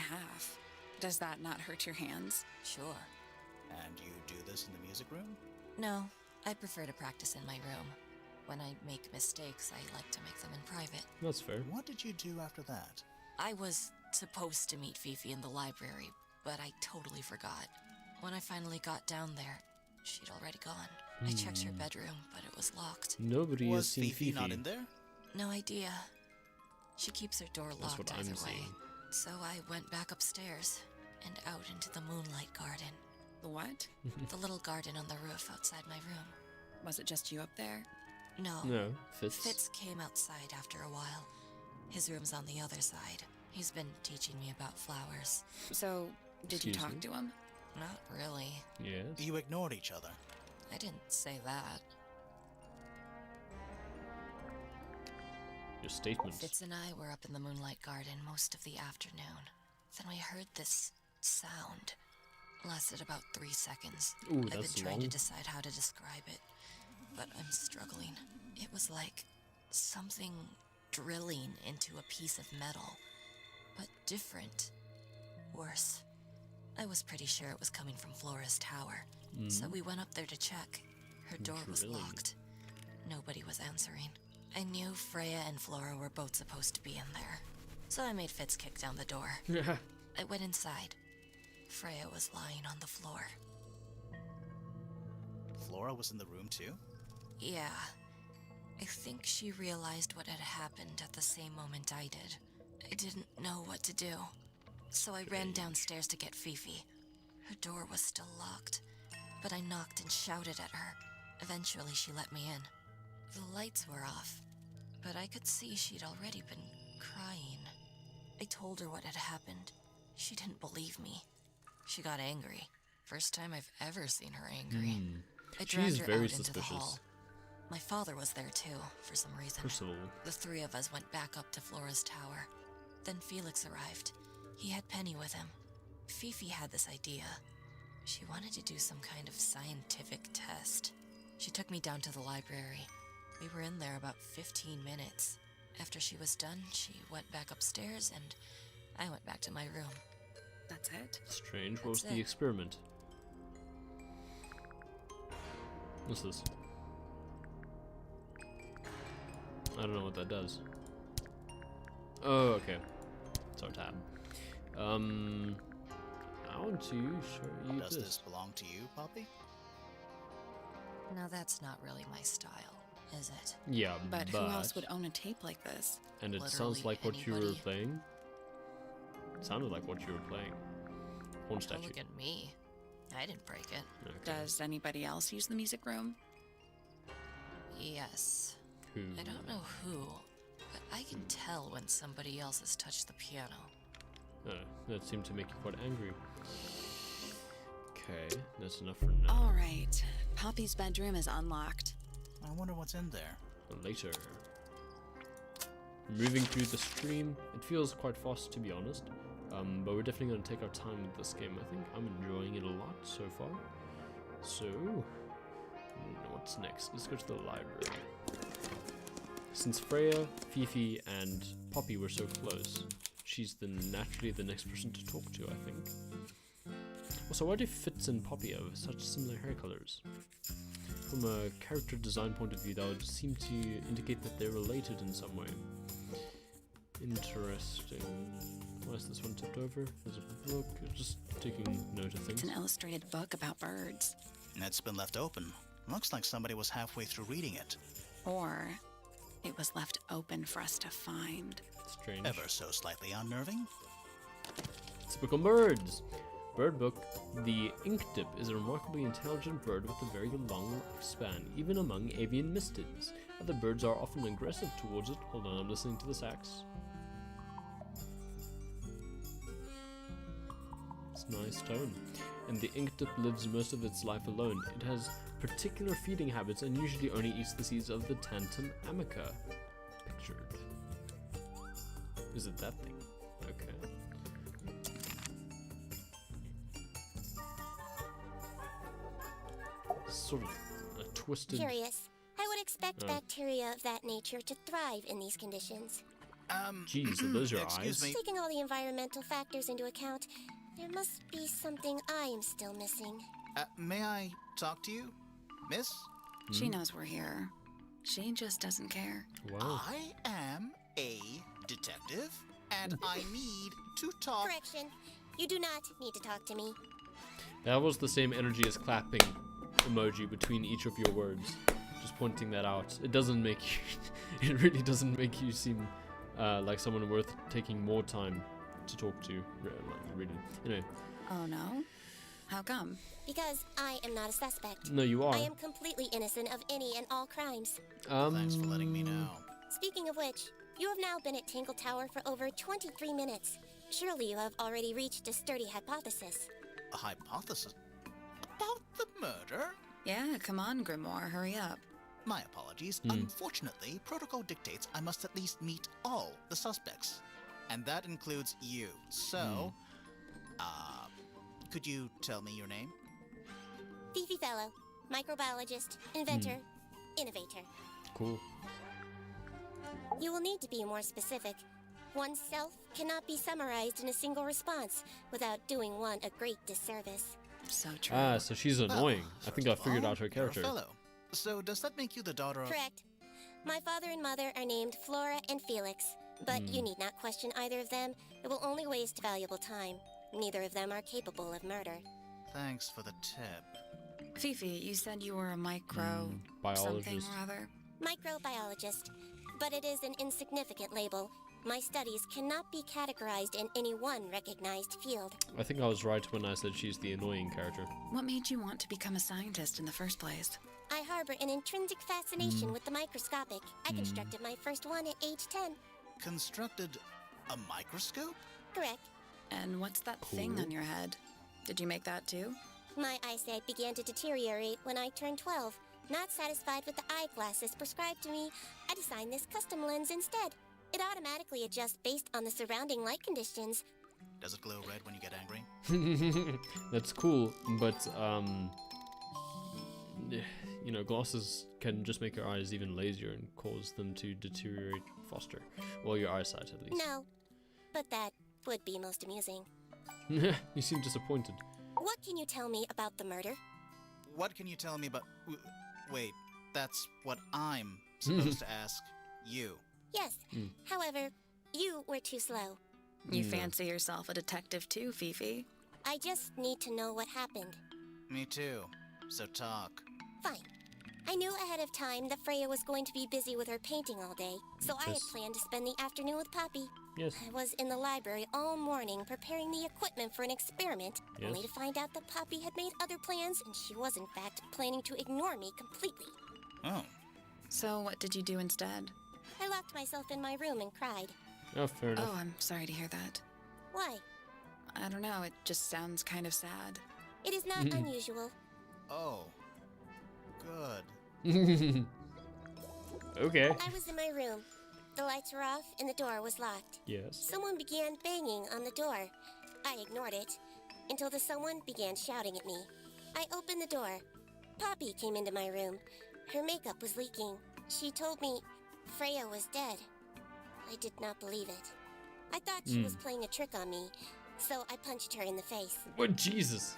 Does that not hurt your hands? Sure. And you do this in the music room? No, I prefer to practice in my room. When I make mistakes, I like to make them in private. That's fair. What did you do after that? I was supposed to meet Fifi in the library, but I totally forgot. When I finally got down there, she'd already gone. I checked her bedroom, but it was locked. Nobody has Was seen Fifi not in there? No idea. She keeps her door That's locked what either I'm way. seeing. So I went back upstairs and out into the moonlight garden. The what? The little garden on the roof outside my room. Was it just you up there? No. No, Fitz. Fitz came outside after a while. His room's on the other side. He's been teaching me about flowers. So, did you Excuse talk me? to him? Not really. Yes. You ignored each other. I didn't say that. Your statement. Fitz and I were up in the moonlight garden most of the afternoon. Then we heard this sound. Lasted about 3 seconds. Ooh, I've been that's trying long. to decide how to describe it, but I'm struggling. It was like something drilling into a piece of metal, but different. Worse. I was pretty sure it was coming from Flora's tower, so we went up there to check. Her door was Drilling. locked. Nobody was answering. I knew Freya and Flora were both supposed to be in there, so I made Fitz kick down the door. I went inside. Freya was lying on the floor. Flora was in the room too? Yeah. I think she realized what had happened at the same moment I did. I didn't know what to do, so I ran downstairs to get Fifi. Her door was still locked, but I knocked and shouted at her. Eventually, she let me in. The lights were off, but I could see she'd already been crying. I told her what had happened. She didn't believe me. She got angry. First time I've ever seen her angry. I dragged She's her very out into the suspicious. hall. My father was there too, for some reason. First of all, The three of us went back up to Flora's tower. Then Felix arrived. He had Penny with him. Fifi had this idea. She wanted to do some kind of scientific test. She took me down to the library. We were in there about 15 minutes. After she was done, she went back upstairs and I went back to my room. That's it? strange. What was That's the it. experiment? What's this? I don't know what that does. Oh, okay. It's our tab. I want to show you Does this. this belong to you, Poppy? Now that's not really my style, is it? Yeah, But who else would own a tape like this? And it Literally sounds like what you were anybody. playing. It sounded like what you were playing. Horn Don't statue. look at me. I didn't break it. Okay. Does anybody else use the music room? Yes. Who? I don't know who, but I can tell when somebody else has touched the piano. That seemed to make you quite angry. Okay, that's enough for now. All right. Poppy's bedroom is unlocked. I wonder what's in there. Later. Moving through the stream, it feels quite fast to be honest, but we're definitely going to take our time with this game. I think I'm enjoying it a lot so far. So, what's next? Let's go to the library. Since Freya, Fifi, and Poppy were so close, she's naturally the next person to talk to, I think. Also, why do Fitz and Poppy have such similar hair colors? From a character design point of view, that would seem to indicate that they're related in some way. Interesting. Why is this one tipped over? There's a book. Just taking note of things. It's an illustrated book about birds. It's been left open. Looks like somebody was halfway through reading it. Or it was left open for us to find. Strange. Ever so slightly unnerving. It's a book on birds. Bird book. The ink tip is a remarkably intelligent bird with a very long lifespan, even among avian mystids. Other birds are often aggressive towards it. Hold on, I'm listening to the sax. It's a nice tone. And the ink tip lives most of its life alone. It has particular feeding habits and usually only eats the seeds of the Tantum amica. Pictured. Is it that thing? Okay. Sort of a twisted. Curious. I would expect Oh. bacteria of that nature to thrive in these conditions. Jeez, are those your Excuse eyes? me. Taking all the environmental factors into account, there must be something I am still missing. May I talk to you, miss? She knows we're here. She just doesn't care. Wow. I am a detective, and I need to talk. Correction. You do not need to talk to me. That was the same energy as clapping emoji between each of your words. Just pointing that out. It doesn't make you. It really doesn't make you seem like someone worth taking more time to talk to. Like really. Anyway. Oh no? How come? Because I am not a suspect. No, you are. I am completely innocent of any and all crimes. Thanks for letting me know. Speaking of which, you have now been at Tangle Tower for over 23 minutes. Surely you have already reached a sturdy hypothesis. A hypothesis? About the murder? Yeah, come on, Grimoire, hurry up. My apologies. Unfortunately, protocol dictates I must at least meet all the suspects. And that includes you. So, could you tell me your name? Fifi Fellow, microbiologist, inventor, innovator. Cool. You will need to be more specific. Oneself cannot be summarized in a single response without doing one a great disservice. So true. Ah, so she's annoying. I think I First of figured all, out her you're a character. fellow. So does that make you the daughter of... Correct. My father and mother are named Flora and Felix, but you need not question either of them. It will only waste valuable time. Neither of them are capable of murder. Thanks for the tip. Fifi, you said you were a micro... something biologist. or other? Microbiologist, but it is an insignificant label. My studies cannot be categorized in any one recognized field. I think I was right when I said she's the annoying character. What made you want to become a scientist in the first place? I harbor an intrinsic fascination with the microscopic. I constructed my first one at age 10. Constructed a microscope? Correct. And what's that thing on your head? Did you make that too? My eyesight began to deteriorate when I turned 12. Not satisfied with the eyeglasses prescribed to me, I designed this custom lens instead. It automatically adjusts based on the surrounding light conditions. Does it glow red when you get angry? That's cool, but you know, glasses can just make your eyes even lazier and cause them to deteriorate faster. Well, your eyesight at least. No, but that would be most amusing. You seem disappointed. What can you tell me about the murder? What can you tell me about... Wait, that's what I'm supposed to ask you. Yes. However, you were too slow. You fancy yourself a detective too, Fifi? I just need to know what happened. Me too. So talk. Fine. I knew ahead of time that Freya was going to be busy with her painting all day, so I had Yes. planned to spend the afternoon with Poppy. Yes. I was in the library all morning preparing the equipment for an experiment, only to Yes. find out that Poppy had made other plans and she was in fact planning to ignore me completely. Oh. So what did you do instead? I locked myself in my room and cried. Oh, fair enough. Oh, I'm sorry to hear that. Why? I don't know, it just sounds kind of sad. It is not unusual. Oh. Good. Okay. I was in my room. The lights were off and the door was locked. Yes. Someone began banging on the door. I ignored it until the someone began shouting at me. I opened the door. Poppy came into my room. Her makeup was leaking. She told me Freya was dead. I did not believe it. I thought she was playing a trick on me, so I punched her in the face. What? Jesus.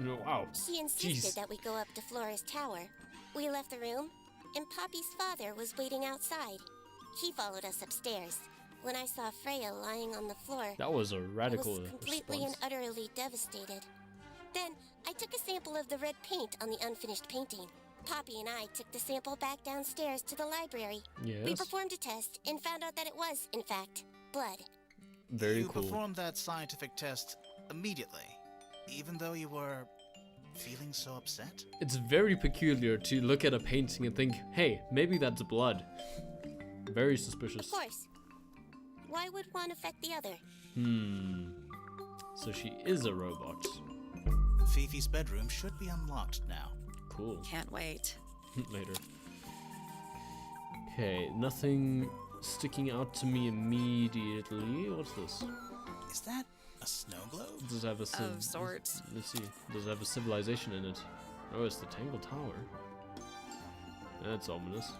Wow. She insisted Jeez. that we go up to Flora's tower. We left the room, and Poppy's father was waiting outside. He followed us upstairs. When I saw Freya lying on the floor, That was a I radical was completely response. and utterly devastated. Then, I took a sample of the red paint on the unfinished painting. Poppy and I took the sample back downstairs to the library. We Yes. performed a test and found out that it was, in fact, blood. Very You cool. performed that scientific test immediately, even though you were feeling so upset? It's very peculiar to look at a painting and think, hey, maybe that's blood. Very suspicious. Of course. Why would one affect the other? So she is a robot. Fifi's bedroom should be unlocked now. Cool. Can't wait. Later. Okay, nothing sticking out to me immediately. What's this? Is that a snow globe? Does it have a Of sorts. Let's see. Does it have a civilization in it? Oh, it's the Tangle Tower. That's ominous.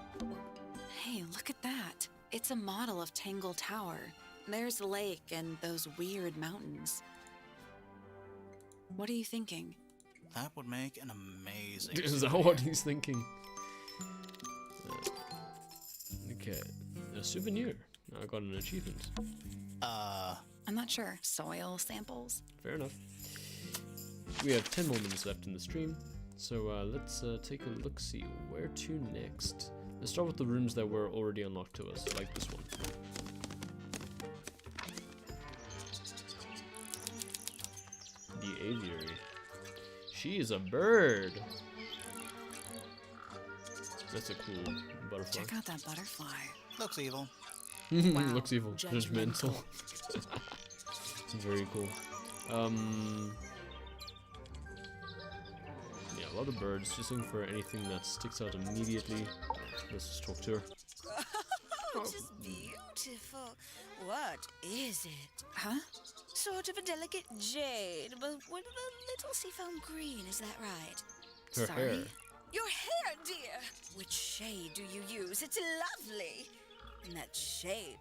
Hey, look at that. It's a model of Tangle Tower. There's the lake and those weird mountains. What are you thinking? That would make an amazing... Is that what he's thinking? Okay, a souvenir. I got an achievement. I'm not sure. Soil samples? Fair enough. We have 10 more minutes left in the stream, so let's take a look-see. Where to next? Let's start with the rooms that were already unlocked to us, like this one. The aviary. She is a bird. That's a cool butterfly. Check out that butterfly. Looks evil. Wow, Looks evil. judgmental. Very cool. Yeah, a lot of birds. Just looking for anything that sticks out immediately. Let's just talk to her. Oh, just beautiful. What is it? Huh? Sort of a delicate jade, but with a little seafoam green, is that right? Her Sorry? hair. Your hair, dear! Which shade do you use? It's lovely! In that shape,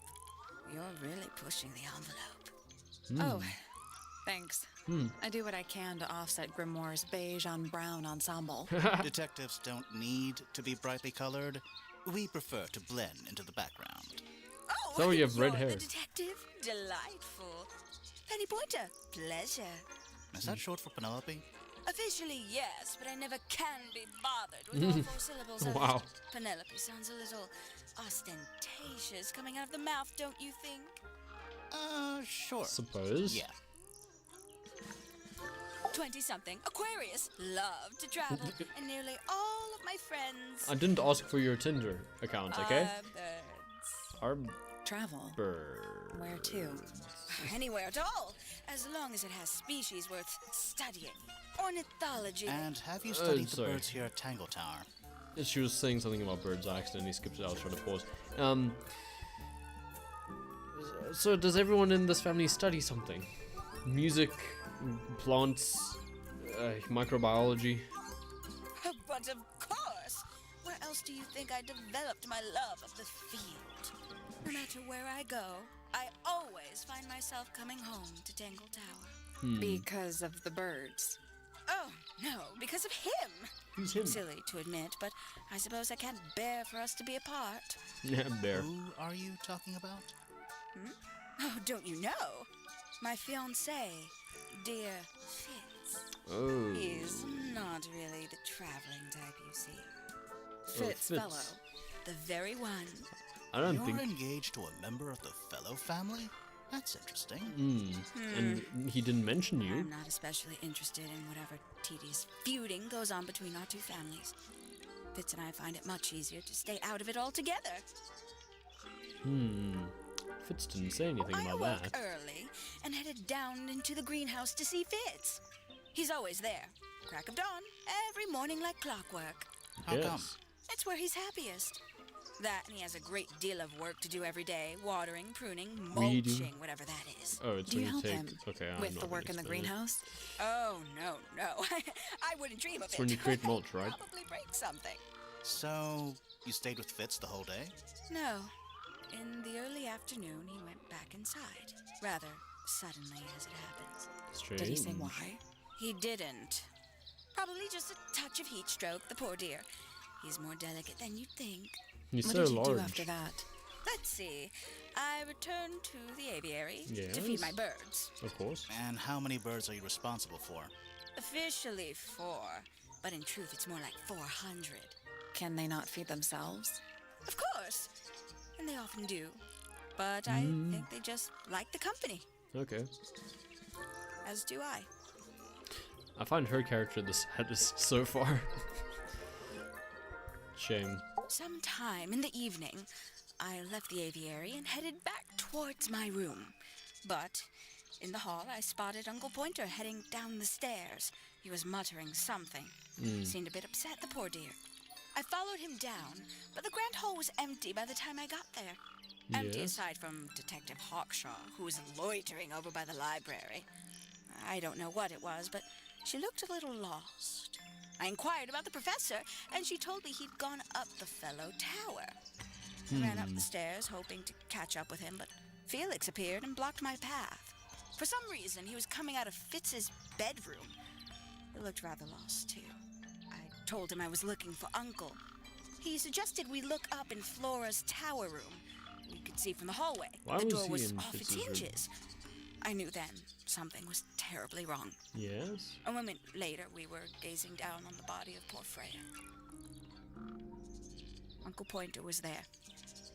you're really pushing the envelope. Oh, thanks. I do what I can to offset Grimoire's beige on brown ensemble. Detectives don't need to be brightly colored. We prefer to blend into the background. Oh, So you have red you're hair. the detective? Delightful. Penny Pointer, pleasure. Is that short for Penelope? Officially, yes, but I never can be bothered with all 4 syllables of Wow. it. Penelope sounds a little ostentatious coming out of the mouth, don't you think? Sure. Suppose. Yeah. 20-something, Aquarius, love to travel, and nearly all of my friends I didn't ask for your Tinder account, okay? are birds. Are Travel. birds. Where to? Anywhere at all, as long as it has species worth studying. Ornithology. And have you studied the sorry. birds here at Tangle Tower? She was saying something about birds. I accidentally skipped it. I was trying to pause. So does everyone in this family study something? Music, plants, microbiology? But of course! Where else do you think I developed my love of the field? No matter where I go, I always find myself coming home to Tangle Tower. Because of the birds. Oh, no, because of him! Who's him? Silly to admit, but I suppose I can't bear for us to be apart. Yeah, bear. Who are you talking about? Oh, don't you know? My fiancé, dear Fitz. Oh. He's not really the traveling type, you see. Fitz, Fitz. fellow. The very one. I don't You're think. engaged to a member of the Fellow family? That's interesting. And he didn't mention you. I'm not especially interested in whatever tedious feuding goes on between our two families. Fitz and I find it much easier to stay out of it altogether. Fitz didn't say anything I about awoke that. early and headed down into the greenhouse to see Fitz. He's always there, crack of dawn, every morning like clockwork. How come? Yes. It's where he's happiest. That and he has a great deal of work to do every day, watering, pruning, Weeding. mulching, whatever that is. Oh, it's Do when you help take. him Okay, I'm with not the work gonna in the explain it. greenhouse? Oh, no. I wouldn't dream of It's it. when you create mulch, right? Probably break something. So, you stayed with Fitz the whole day? No. In the early afternoon, he went back inside. Rather suddenly, as it happens. Strange. Did he say why? He didn't. Probably just a touch of heat stroke, the poor dear. He's more delicate than you'd think. He's What so did you large. do after that? Let's see. I returned to the aviary to feed my Yes. birds. Of course. And how many birds are you responsible for? Officially 4, but in truth, it's more like 400. Can they not feed themselves? Of course. And they often do. But I think they just like the company, Okay. as do I. I find her character the saddest so far. Shame. Sometime in the evening, I left the aviary and headed back towards my room. But in the hall, I spotted Uncle Pointer heading down the stairs. He was muttering something. Seemed a bit upset, the poor dear. I followed him down, but the grand hall was empty by the time I got there. Empty Yes. aside from Detective Hawkshaw, who was loitering over by the library. I don't know what it was, but she looked a little lost. I inquired about the professor, and she told me he'd gone up the fellow tower. I ran up the stairs, hoping to catch up with him, but Felix appeared and blocked my path. For some reason, he was coming out of Fitz's bedroom. He looked rather lost, too. I told him I was looking for Uncle. He suggested we look up in Flora's tower room. We could see from the hallway. Why the was door he was in off its Fitz's room? hinges. I knew then something was terribly wrong. Yes. A moment later, we were gazing down on the body of poor Freya. Uncle Pointer was there.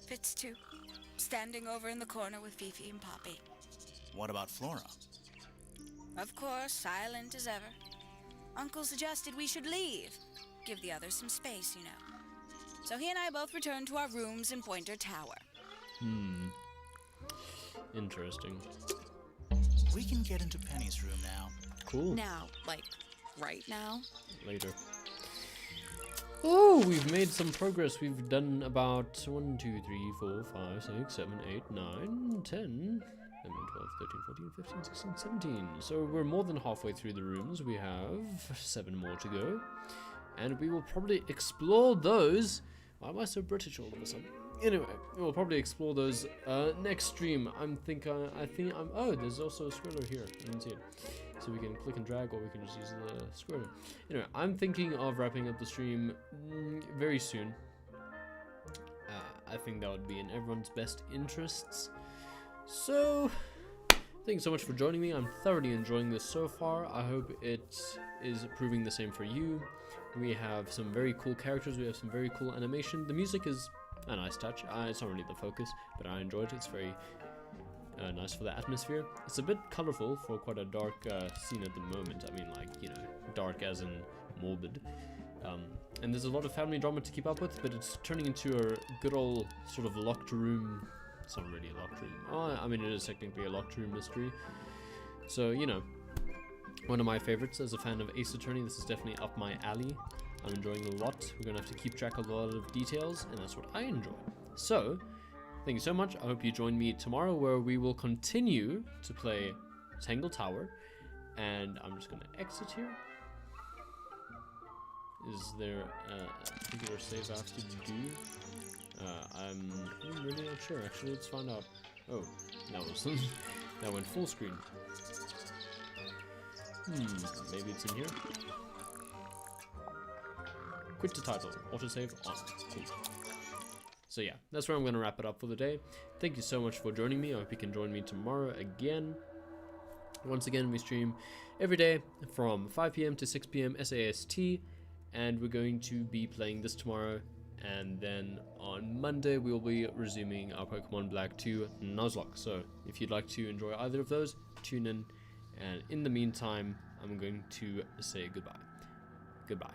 Fitz, too, standing over in the corner with Fifi and Poppy. What about Flora? Of course, silent as ever. Uncle suggested we should leave. Give the others some space, you know. So he and I both returned to our rooms in Pointer Tower. Interesting. We can get into Penny's room now. Cool. Now, like, right now? Later. Oh, we've made some progress. We've done about 1, 2, 3, 4, 5, 6, 7, 8, 9, 10, 11, 12, 13, 14, 15, 16, 17. So we're more than halfway through the rooms. We have 7 more to go. And we will probably explore those. Why am I so British all of a sudden? Anyway, we'll probably explore those next stream. I think I'm. Oh, there's also a scroller here. I didn't see it. So we can click and drag, or we can just use the scroller. Anyway, I'm thinking of wrapping up the stream very soon. I think that would be in everyone's best interests. So, thanks so much for joining me. I'm thoroughly enjoying this so far. I hope it is proving the same for you. We have some very cool characters. We have some very cool animation. The music is a nice touch. It's not really the focus, but I enjoyed it. It's very nice for the atmosphere. It's a bit colorful for quite a dark scene at the moment. I mean, like, you know, dark as in morbid. And there's a lot of family drama to keep up with, but it's turning into a good old sort of locked room. It's not really a locked room. Oh, I mean, it is technically a locked room mystery. So, you know, one of my favorites as a fan of Ace Attorney. This is definitely up my alley. I'm enjoying a lot. We're going to have to keep track of a lot of details, and that's what I enjoy. So, thank you so much. I hope you join me tomorrow, where we will continue to play Tangle Tower. And I'm just going to exit here. Is there a particular save I have to do? I'm really not sure. Actually, let's find out. Oh, that was that went full screen. Maybe it's in here. Quit to title. Autosave on. Cool. So yeah, that's where I'm going to wrap it up for the day. Thank you so much for joining me. I hope you can join me tomorrow again. Once again, we stream every day from 5 p.m. to 6 p.m. SAST. And we're going to be playing this tomorrow. And then on Monday, we'll be resuming our Pokemon Black 2 Nuzlocke. So if you'd like to enjoy either of those, tune in. And in the meantime, I'm going to say goodbye. Goodbye.